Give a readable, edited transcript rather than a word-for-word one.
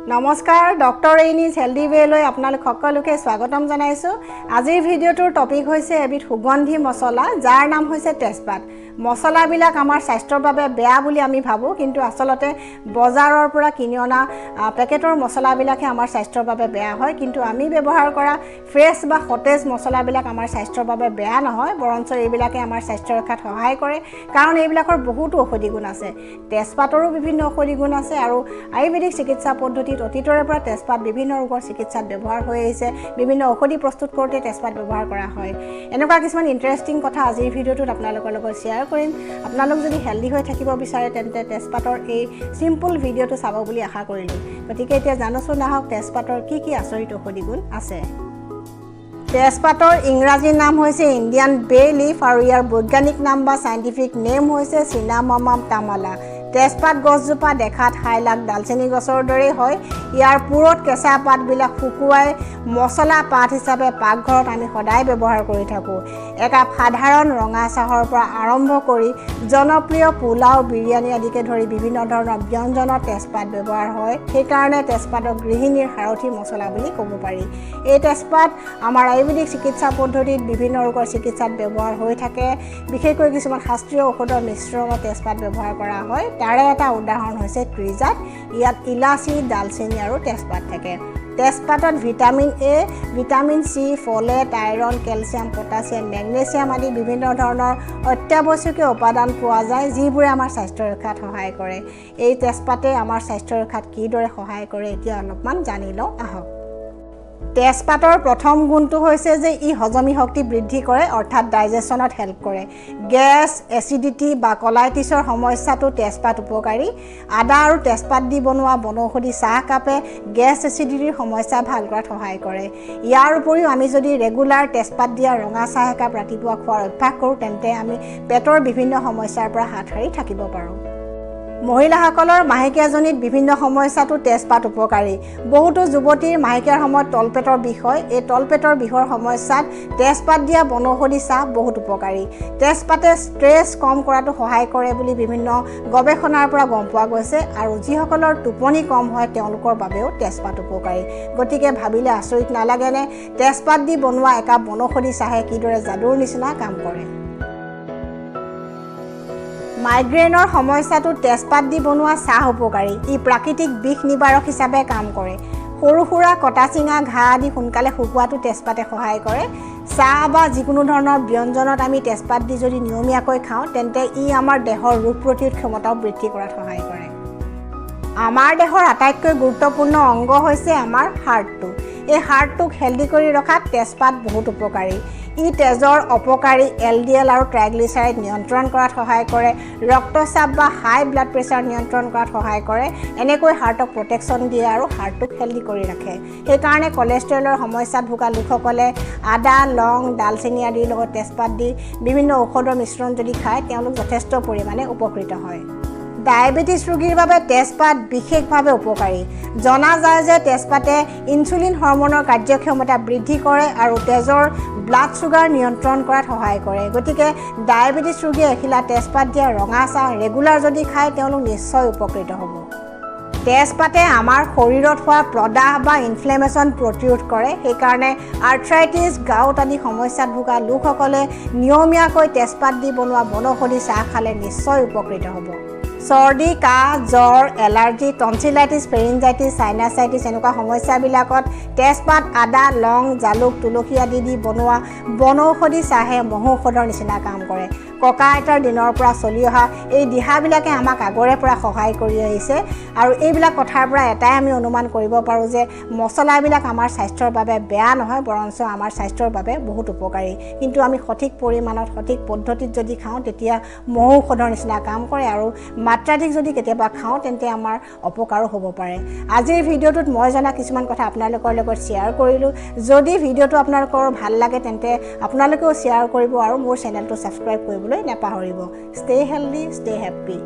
নমস্কাৰ doctor ৰেইনিজ healthy ৱেলৈ আপোনালোক সকলোকে স্বাগতম জনাইছো আজিৰ ভিডিঅ'টোৰ টপিক হৈছে এবিধ সুগন্ধি মছলা যাৰ নাম হৈছে তেজপাত মছলাবিলাক আমাৰ স্বাস্থ্যৰ বাবে বেয়া বুলি আমি ভাবো কিন্তু আসলতে বজাৰৰ পৰা কিনি অনা পেকেটৰ মছলাবিলাকে আমাৰ স্বাস্থ্যৰ বাবে বেয়া হয় কিন্তু আমি ব্যৱহাৰ কৰা ফ্ৰেছ বা সতেজ মছলাবিলাক আমাৰ স্বাস্থ্যৰ বাবে বেয়া নহয় বৰঞ্চ এইবিলাকে আমাৰ স্বাস্থ্য ৰক্ষাত সহায় কৰে কাৰণ এইবিলাকৰ বহুতো ঔষধি গুণ আছে তেজপাতৰো বিভিন্ন ঔষধি গুণ আছে আৰু আয়ুৰ্বেদিক চিকিৎসা পদ্ধতি অতীতৰে পৰা তেজপাত বিভিন্ন ৰোগৰ চিকিৎসাত ব্যৱহাৰ হৈ আহিছে বিভিন্ন ঔষধি প্ৰস্তুত কৰোঁতে তেজপাত ব্যৱহাৰ কৰা হয় এনেকুৱা কিছুমান ইণ্টাৰেষ্টিং কথা আজিৰ ভিডিঅ'টোত আপোনালোকৰ লগত শ্বেয়াৰ কৰিম আপোনালোক যদি হেলদি হৈ থাকিব বিচাৰে তেন্তে তেজপাতৰ এই সিম্পল ভিডিঅ'টো চাব বুলি আশা কৰিলোঁ গতিকে এতিয়া জানোচোন আহক তেজপাতৰ কি আচৰিত ঔষধি গুণ আছে তেজপাতৰ ইংৰাজী নাম হৈছে ইণ্ডিয়ান বে লিফ আৰু ইয়াৰ বৈজ্ঞানিক নাম বা সাইন্টিফিক নেম হৈছে চিনামমাম তামালা তেজপাত গছজোপা দেখাত হাইলাক ডালচেনি গছৰ দৰে হয় ইয়াৰ পুৰত কেঁচা পাতবিলাক শুকুৱাই মছলা পাত হিচাপে পাকঘৰত আমি সদায় ব্যৱহাৰ কৰি থাকোঁ একাপ সাধাৰণ ৰঙা চাহৰ পৰা আৰম্ভ কৰি জনপ্ৰিয় পোলাও বিৰিয়ানী আদিকে ধৰি বিভিন্ন ধৰণৰ ব্যঞ্জনত তেজপাত ব্যৱহাৰ হয় সেইকাৰণে তেজপাতক গৃহিণীৰ সাৰথি মছলা বুলি ক'ব পাৰি এই তেজপাত আমাৰ আয়ুৰ্বেদিক চিকিৎসা পদ্ধতিত বিভিন্ন ৰোগৰ চিকিৎসাত ব্যৱহাৰ হৈ থাকে বিশেষকৈ কিছুমান শাস্ত্ৰীয় ঔষধৰ মিশ্ৰণত তেজপাত ব্যৱহাৰ কৰা হয় তাৰে এটা উদাহৰণ হৈছে ক্ৰিজাত ইয়াত ইলাচি ডালচেনি আৰু তেজপাত থাকে তেজপাতত vitamin A vitamin C folate iron calcium potassium magnesium আদি বিভিন্ন ধৰণৰ অত্যাৱশ্যকীয় উপাদান পোৱা যায় যিবোৰে আমাৰ স্বাস্থ্য ৰক্ষাত সহায় কৰে এই তেজপাতে আমাৰ স্বাস্থ্য ৰক্ষাত কিদৰে সহায় কৰে এতিয়া অলপমান জানি লওঁ আহক তেজপাতৰ প্ৰথম গুণটো হৈছে যে ই হজমি শক্তি বৃদ্ধি কৰে অৰ্থাৎ ডাইজেশ্যনত হেল্প কৰে গেছ এচিডিটি বা কলাইটিছৰ সমস্যাটো তেজপাত উপকাৰী আদা আৰু তেজপাত দি বনোৱা বনৌষধি চাহ কাপে গেছ এচিডিটিৰ সমস্যা ভাল কৰাত সহায় কৰে ইয়াৰ উপৰিও আমি যদি ৰেগুলাৰ তেজপাত দিয়া ৰঙা চাহ একাপ ৰাতিপুৱা খোৱাৰ অভ্যাস কৰোঁ তেন্তে আমি পেটৰ বিভিন্ন সমস্যাৰ পৰা হাত সাৰি থাকিব পাৰোঁ মহিলাসকলৰ মাহেকীয়াজনিত বিভিন্ন সমস্যাটো তেজপাত উপকাৰী বহুতো যুৱতীৰ মাহেকীয়াৰ সময়ত তলপেটৰ বিষ হয় এই তলপেটৰ বিষৰ সমস্যাত তেজপাত দিয়া বনৌষধি চাহ বহুত উপকাৰী তেজপাতে ষ্ট্ৰেছ কম কৰাটো সহায় কৰে বুলি বিভিন্ন গৱেষণাৰ পৰা গম পোৱা গৈছে আৰু যিসকলৰ টোপনি কম হয় তেওঁলোকৰ বাবেও তেজপাত উপকাৰী গতিকে ভাবিলে আচৰিত নালাগেনে তেজপাত দি বনোৱা একাপ বনৌষধি চাহে কিদৰে যাদুৰ নিচিনা কাম কৰে মাইগ্ৰেনৰ সমস্যাটো তেজপাত দি বনোৱা চাহ উপকাৰী ই প্ৰাকৃতিক বিষ নিবাৰক হিচাপে কাম কৰে সৰু সুৰা কটা চিঙা ঘাঁ আদি সোনকালে শুকুৱাটো তেজপাতে সহায় কৰে চাহ বা যিকোনো ধৰণৰ ব্যঞ্জনত আমি তেজপাত দি যদি নিয়মীয়াকৈ খাওঁ তেন্তে ই আমাৰ দেহৰ ৰোগ প্ৰতিৰোধ ক্ষমতাও বৃদ্ধি কৰাত সহায় কৰে আমাৰ দেহৰ আটাইতকৈ গুৰুত্বপূৰ্ণ অংগ হৈছে আমাৰ হাৰ্টটো এই হাৰ্টটোক হেলদি কৰি ৰখাত তেজপাত বহুত উপকাৰী ই তেজৰ অপকাৰী এলডিএল আৰু ট্ৰাইগ্লিচাৰাইড নিয়ন্ত্ৰণ কৰাত সহায় কৰে ৰক্তচাপ বা হাই ব্লাড প্ৰেছাৰ নিয়ন্ত্ৰণ কৰাত সহায় কৰে এনেকৈ হাৰ্টক প্ৰটেকশ্যন দিয়ে আৰু হাৰ্টটোক হেলদি কৰি ৰাখে সেইকাৰণে কলেষ্ট্ৰলৰ সমস্যাত ভোগা লোকসকলে আদা লং ডালচেনি আদিৰ লগত তেজপাত দি বিভিন্ন ঔষধৰ মিশ্ৰণ যদি খায় তেওঁলোক যথেষ্ট পৰিমাণে উপকৃত হয় ডায়েবেটিছ ৰোগীৰ বাবে তেজপাত বিশেষভাৱে উপকাৰী জনা যায় যে তেজপাতে ইনচুলিন হৰমনৰ কাৰ্যক্ষমতা বৃদ্ধি কৰে আৰু তেজৰ ব্লাড চুগাৰ নিয়ন্ত্ৰণ কৰাত সহায় কৰে গতিকে ডায়েবেটিছ ৰোগীয়ে এখিলা তেজপাত দিয়া ৰঙা চাহ ৰেগুলাৰ যদি খায় তেওঁলোক নিশ্চয় উপকৃত হ'ব তেজপাতে আমাৰ শৰীৰত হোৱা প্ৰদাহ বা ইনফ্লেমেশ্যন প্ৰতিৰোধ কৰে সেইকাৰণে আৰ্থ্ৰাইটিছ গাউট আদি সমস্যাত ভোগা লোকসকলে নিয়মীয়াকৈ তেজপাত দি বনোৱা বনৌষধি চাহ খালে নিশ্চয় উপকৃত হ'ব চৰ্দি কাহ জ্বৰ এলাৰ্জি টনচিলাইটিছ ফেৰিনজাইটিছ চাইনাচাইটিছ এনেকুৱা সমস্যাবিলাকত তেজপাত আদা লং জালুক তুলসী আদি দি বনোৱা বনৌষধি চাহে মহৌষধৰ নিচিনা কাম কৰে ককা আইতাৰ দিনৰ পৰা চলি অহা এই দিহাবিলাকে আমাক আগৰে পৰা সহায় কৰি আহিছে আৰু এইবিলাক কথাৰ পৰা এটাই আমি অনুমান কৰিব পাৰোঁ যে মছলাবিলাক আমাৰ স্বাস্থ্যৰ বাবে বেয়া নহয় বৰঞ্চ আমাৰ স্বাস্থ্যৰ বাবে বহুত উপকাৰী কিন্তু আমি সঠিক পৰিমাণত সঠিক পদ্ধতিত যদি খাওঁ তেতিয়া মহৌষধৰ নিচিনা কাম কৰে আৰু মাত্ৰাধিক যদি কেতিয়াবা খাওঁ তেন্তে আমাৰ অপকাৰো হ'ব পাৰে আজিৰ ভিডিঅ'টোত মই জনা কিছুমান কথা আপোনালোকৰ লগত শ্বেয়াৰ কৰিলোঁ যদি ভিডিঅ'টো আপোনালোকৰ ভাল লাগে তেন্তে আপোনালোকেও শ্বেয়াৰ কৰিব আৰু মোৰ চেনেলটো ছাবস্ক্ৰাইব কৰিবলৈ নাপাহৰিব ষ্টে হেলদি ষ্টে হেপ্পী